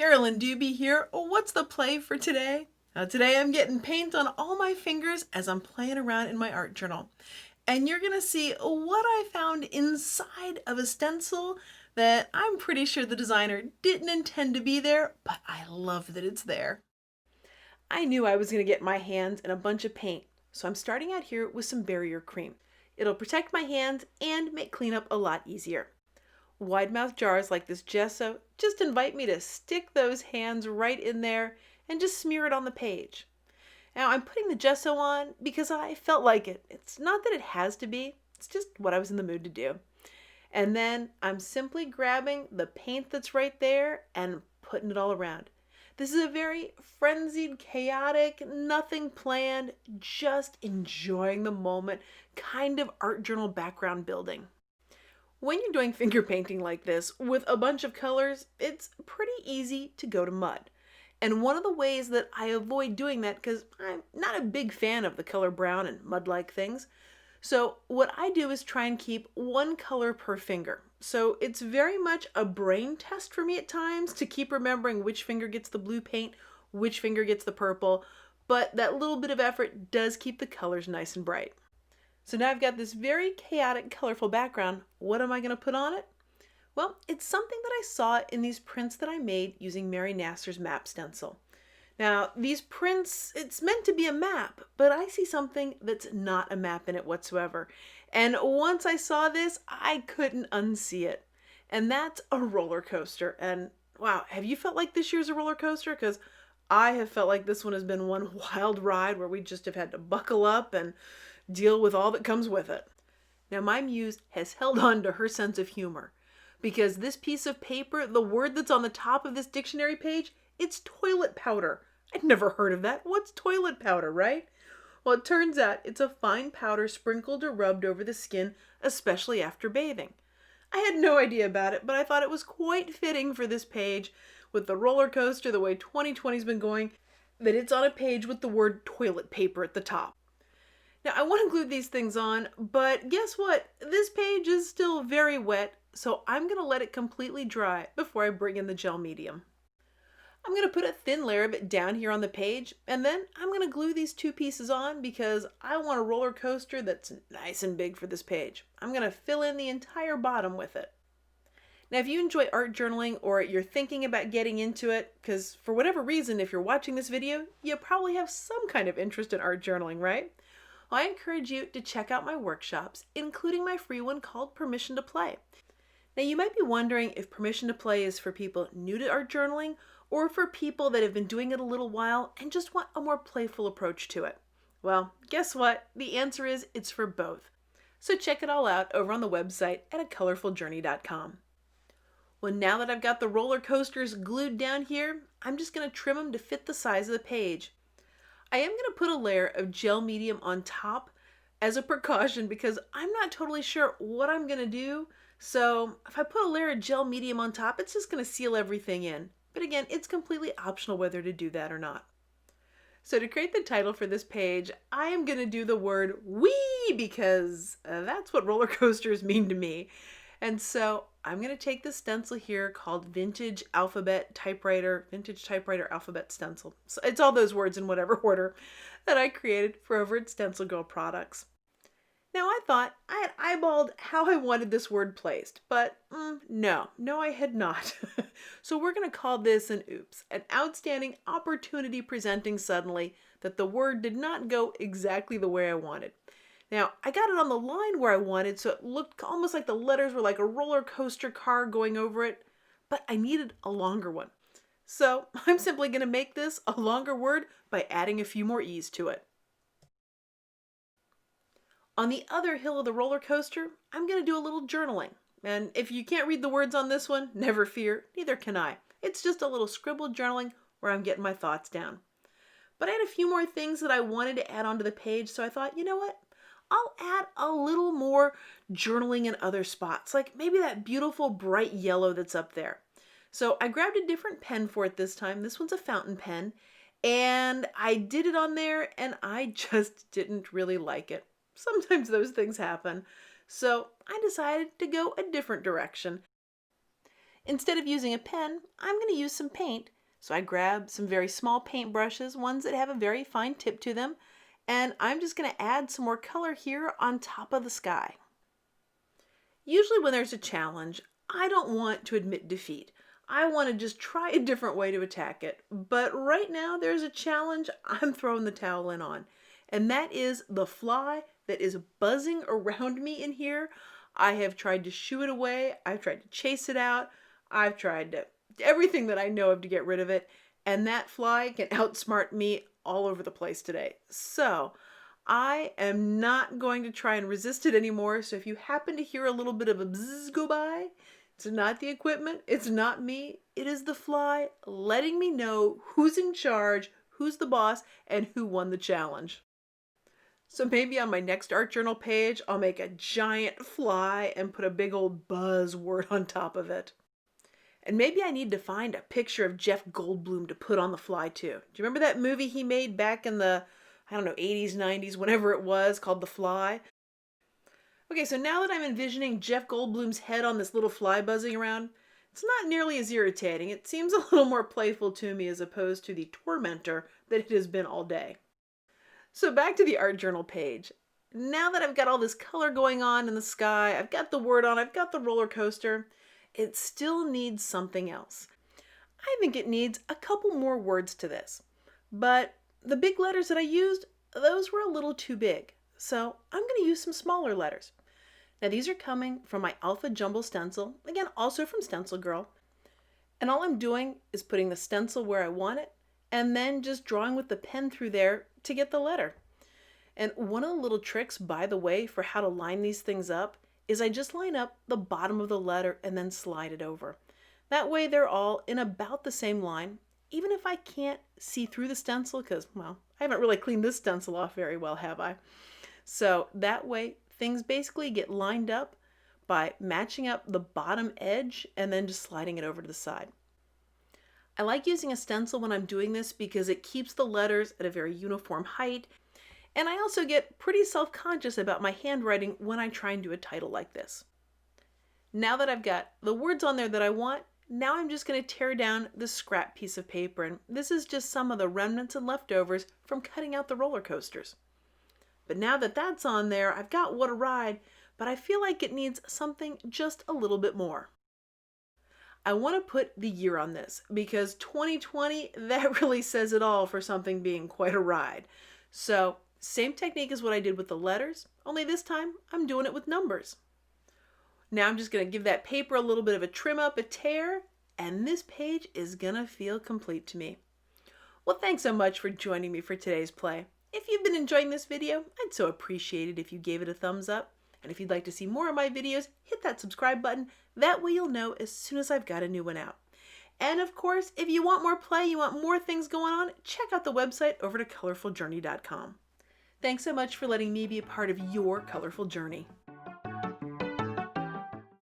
Carolyn Dube here. What's the play for today? Today I'm getting paint on all my fingers as I'm playing around in my art journal. And you're going to see what I found inside of a stencil that I'm pretty sure the designer didn't intend to be there, but I love that it's there. I knew I was going to get my hands in a bunch of paint, so I'm starting out here with some barrier cream. It'll protect my hands and make cleanup a lot easier. Wide mouth jars like this gesso just invite me to stick those hands right in there and just smear it on the page. Now I'm putting the gesso on because I felt like it. It's not that it has to be, it's just what I was in the mood to do. And then I'm simply grabbing the paint that's right there and putting it all around. This is a very frenzied, chaotic, nothing planned, just enjoying the moment kind of art journal background building. When you're doing finger painting like this with a bunch of colors, it's pretty easy to go to mud. And one of the ways that I avoid doing that, because I'm not a big fan of the color brown and mud-like things, so what I do is try and keep one color per finger. So it's very much a brain test for me at times to keep remembering which finger gets the blue paint, which finger gets the purple, but that little bit of effort does keep the colors nice and bright. So now I've got this very chaotic, colorful background. What am I going to put on it? Well, it's something that I saw in these prints that I made using Mary Nasser's map stencil. Now, these prints, it's meant to be a map, but I see something that's not a map in it whatsoever. And once I saw this, I couldn't unsee it. And that's a roller coaster. And wow, have you felt like this year's a roller coaster? Because I have felt like this one has been one wild ride where we just have had to buckle up and deal with all that comes with it. Now my muse has held on to her sense of humor because this piece of paper, the word that's on the top of this dictionary page, it's toilet powder. I'd never heard of that. What's toilet powder, right? Well, it turns out it's a fine powder sprinkled or rubbed over the skin, especially after bathing. I had no idea about it, but I thought it was quite fitting for this page with the roller coaster, the way 2020's been going, that it's on a page with the word toilet paper at the top. Now I want to glue these things on, but guess what? This page is still very wet, so I'm going to let it completely dry before I bring in the gel medium. I'm going to put a thin layer of it down here on the page, and then I'm going to glue these two pieces on because I want a roller coaster that's nice and big for this page. I'm going to fill in the entire bottom with it. Now if you enjoy art journaling or you're thinking about getting into it, because for whatever reason, if you're watching this video, you probably have some kind of interest in art journaling, right? I encourage you to check out my workshops, including my free one called Permission to Play. Now you might be wondering if Permission to Play is for people new to art journaling or for people that have been doing it a little while and just want a more playful approach to it. Well, guess what? The answer is it's for both. So check it all out over on the website at acolorfuljourney.com. Well, now that I've got the roller coasters glued down here, I'm just going to trim them to fit the size of the page. I am going to put a layer of gel medium on top as a precaution because I'm not totally sure what I'm going to do. So if I put a layer of gel medium on top, it's just going to seal everything in. But again, it's completely optional whether to do that or not. So to create the title for this page, I am going to do the word "wee" because that's what roller coasters mean to me. And so I'm going to take this stencil here called Vintage Typewriter Alphabet Stencil. So it's all those words in whatever order that I created for over at StencilGirl Products. Now I thought I had eyeballed how I wanted this word placed, but no, I had not. So we're going to call this an oops, an outstanding opportunity presenting suddenly that the word did not go exactly the way I wanted. Now, I got it on the line where I wanted, so it looked almost like the letters were like a roller coaster car going over it, but I needed a longer one. So I'm simply going to make this a longer word by adding a few more E's to it. On the other hill of the roller coaster, I'm going to do a little journaling. And if you can't read the words on this one, never fear, neither can I. It's just a little scribbled journaling where I'm getting my thoughts down. But I had a few more things that I wanted to add onto the page, so I thought, you know what? I'll add a little more journaling in other spots, like maybe that beautiful bright yellow that's up there. So I grabbed a different pen for it this time. This one's a fountain pen, and I did it on there, and I just didn't really like it. Sometimes those things happen. So I decided to go a different direction. Instead of using a pen, I'm going to use some paint. So I grab some very small paint brushes, ones that have a very fine tip to them, and I'm just going to add some more color here on top of the sky. Usually when there's a challenge, I don't want to admit defeat. I want to just try a different way to attack it. But right now there's a challenge I'm throwing the towel in on. And that is the fly that is buzzing around me in here. I have tried to shoo it away. I've tried to chase it out. I've tried everything that I know of to get rid of it. And that fly can outsmart me all over the place today. So I am not going to try and resist it anymore. So if you happen to hear a little bit of a bzzz go by, it's not the equipment, it's not me, it is the fly letting me know who's in charge, who's the boss, and who won the challenge. So maybe on my next art journal page, I'll make a giant fly and put a big old buzz word on top of it. And maybe I need to find a picture of Jeff Goldblum to put on the fly too. Do you remember that movie he made back in the, 80s, 90s, whenever it was, called The Fly? Okay, so now that I'm envisioning Jeff Goldblum's head on this little fly buzzing around, it's not nearly as irritating. It seems a little more playful to me as opposed to the tormentor that it has been all day. So back to the art journal page. Now that I've got all this color going on in the sky, I've got the word on, I've got the roller coaster, it still needs something else. I think it needs a couple more words to this. But the big letters that I used, those were a little too big. So I'm going to use some smaller letters. Now these are coming from my Alpha Jumbo stencil, again also from StencilGirl. And all I'm doing is putting the stencil where I want it, and then just drawing with the pen through there to get the letter. And one of the little tricks, by the way, for how to line these things up is I just line up the bottom of the letter and then slide it over. That way they're all in about the same line, even if I can't see through the stencil because, well, I haven't really cleaned this stencil off very well, have I? So that way things basically get lined up by matching up the bottom edge and then just sliding it over to the side. I like using a stencil when I'm doing this because it keeps the letters at a very uniform height, and I also get pretty self-conscious about my handwriting when I try and do a title like this. Now that I've got the words on there that I want, now I'm just going to tear down the scrap piece of paper, and this is just some of the remnants and leftovers from cutting out the roller coasters. But now that that's on there, I've got what a ride, but I feel like it needs something just a little bit more. I want to put the year on this because 2020, that really says it all for something being quite a ride. So same technique as what I did with the letters, only this time I'm doing it with numbers. Now I'm just going to give that paper a little bit of a trim up, a tear, and this page is going to feel complete to me. Well, thanks so much for joining me for today's play. If you've been enjoying this video, I'd so appreciate it if you gave it a thumbs up. And if you'd like to see more of my videos, hit that subscribe button. That way you'll know as soon as I've got a new one out. And of course, if you want more play, you want more things going on, check out the website over to colorfuljourney.com. Thanks so much for letting me be a part of your colorful journey.